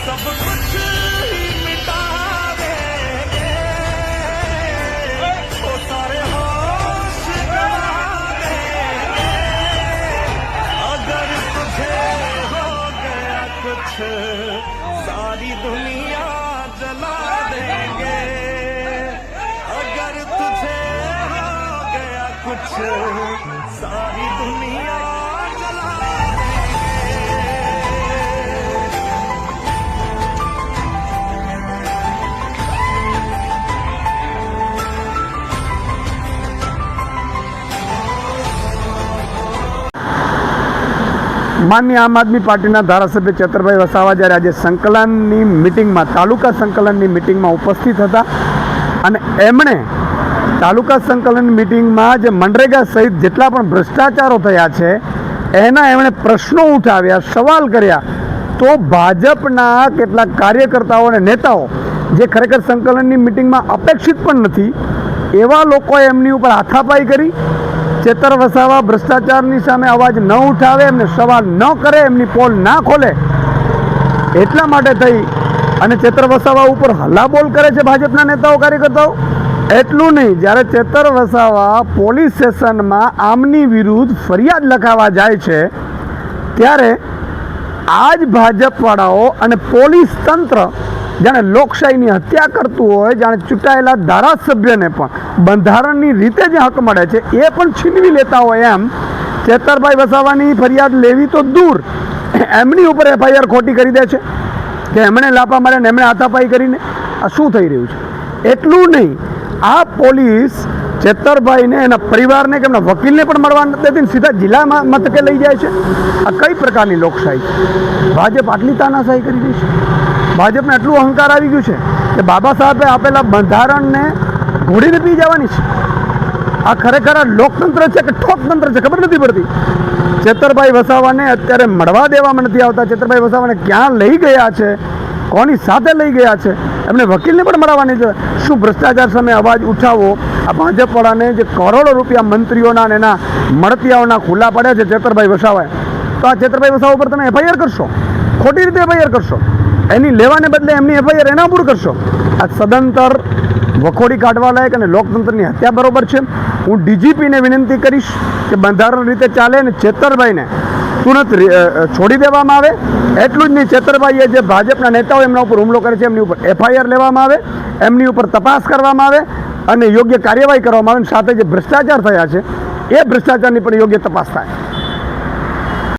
सब कुछ ही मिटा देंगे, वो सारे होश गवा देंगे। अगर तुझे हो गया कुछ सारी दुनिया जला देंगे। अगर तुझे हो गया कुछ सारी दुनिया जला માનનીય આમ આદમી પાર્ટીના ધારાસભ્ય ચેતરભાઈ વસાવા જ્યારે આજે સંકલનની મિટિંગમાં તાલુકા સંકલનની મિટિંગમાં ઉપસ્થિત હતા અને એમણે તાલુકા સંકલન મિટિંગમાં જે મનરેગા સહિત જેટલા પણ ભ્રષ્ટાચારો થયા છે એના એમણે પ્રશ્નો ઉઠાવ્યા, સવાલ કર્યા, તો ભાજપના કેટલાક કાર્યકર્તાઓ અને નેતાઓ જે ખરેખર સંકલનની મિટિંગમાં અપેક્ષિત પણ નથી એવા લોકોએ એમની ઉપર હાથાપાઈ કરી. ચેતર વસાવા ભ્રષ્ટાચારની સામે અવાજ ન ઉઠાવે, એમને સવાલ ન કરે, એમની પોલ ના ખોલે એટલા માટે થઈ અને ચેતર વસાવા ઉપર હલ્લાબોલ કરે છે ભાજપના નેતાઓ કાર્યકર્તાઓ. એટલું નહીં, જ્યારે ચેતર વસાવા પોલીસ સ્ટેશનમાં આમની વિરુદ્ધ ફરિયાદ લખાવવા જાય છે ત્યારે આ જ ભાજપવાળાઓ અને પોલીસ તંત્ર જાણે લોકશાહીની હત્યા કરતું હોય, જાણે ચૂંટાયેલા ધારાસભ્યને પણ બંધારણની રીતે જે હક મળે છે એ પણ છીનવી લેતા હોય એમ ચેતરભાઈ વસાવાની ફરિયાદ લેવી તો દૂર, એમની ઉપર FIR ખોટી કરી દે છે કે એમણે લાપા માર્યા ને એમણે હાથાપાઈ કરીને. આ શું થઈ રહ્યું છે? એટલું નહીં, આ પોલીસ ચેતરભાઈને એના પરિવારને કે એમના વકીલને પણ મળવા નથી દેતી, સીધા જિલ્લા મથકે લઈ જાય છે. આ કઈ પ્રકારની લોકશાહી છે? ભાજપ આટલી તાનાશાહી કરી રહી છે. ભાજપને એટલું અહંકાર આવી ગયું છે કે બાબા સાહેબે આપેલા બંધારણને ઘોડીને પી જવાની છે. આ ખરેખર આ લોકતંત્ર છે કે ઠોકતંત્ર છે ખબર નથી પડતી. ચેતરભાઈ વસાવાને અત્યારે મળવા દેવામાં નથી આવતા. ચેતરભાઈ વસાવાને ક્યાં લઈ ગયા છે, કોની સાથે લઈ ગયા છે, એમને વકીલને પણ મળવાની છે. શું ભ્રષ્ટાચાર સામે અવાજ ઉઠાવો? આ ભાજપવાળાને જે કરોડો રૂપિયા મંત્રીઓના અને એના મળતિયાઓના ખુલ્લા પડ્યા છે ચેતરભાઈ વસાવાએ, તો આ ચેતરભાઈ વસાવા ઉપર તમે FIR કરશો, ખોટી રીતે FIR કરશો, એની લેવાને બદલે એમની FIR એના ઉપર કરશો. આ સદંતર વખોડી કાઢવા લાયક અને લોકતંત્રની હત્યા બરોબર છે. હું DGPને વિનંતી કરીશ કે બંધારણ રીતે ચાલે અને ચેતરભાઈને તુરંત છોડી દેવામાં આવે. એટલું જ નહીં, ચેતરભાઈએ જે ભાજપના નેતાઓ એમના ઉપર હુમલો કરે છે એમની ઉપર FIR લેવામાં આવે, એમની ઉપર તપાસ કરવામાં આવે અને યોગ્ય કાર્યવાહી કરવામાં આવે. સાથે જે ભ્રષ્ટાચાર થયા છે એ ભ્રષ્ટાચારની પણ યોગ્ય તપાસ થાય.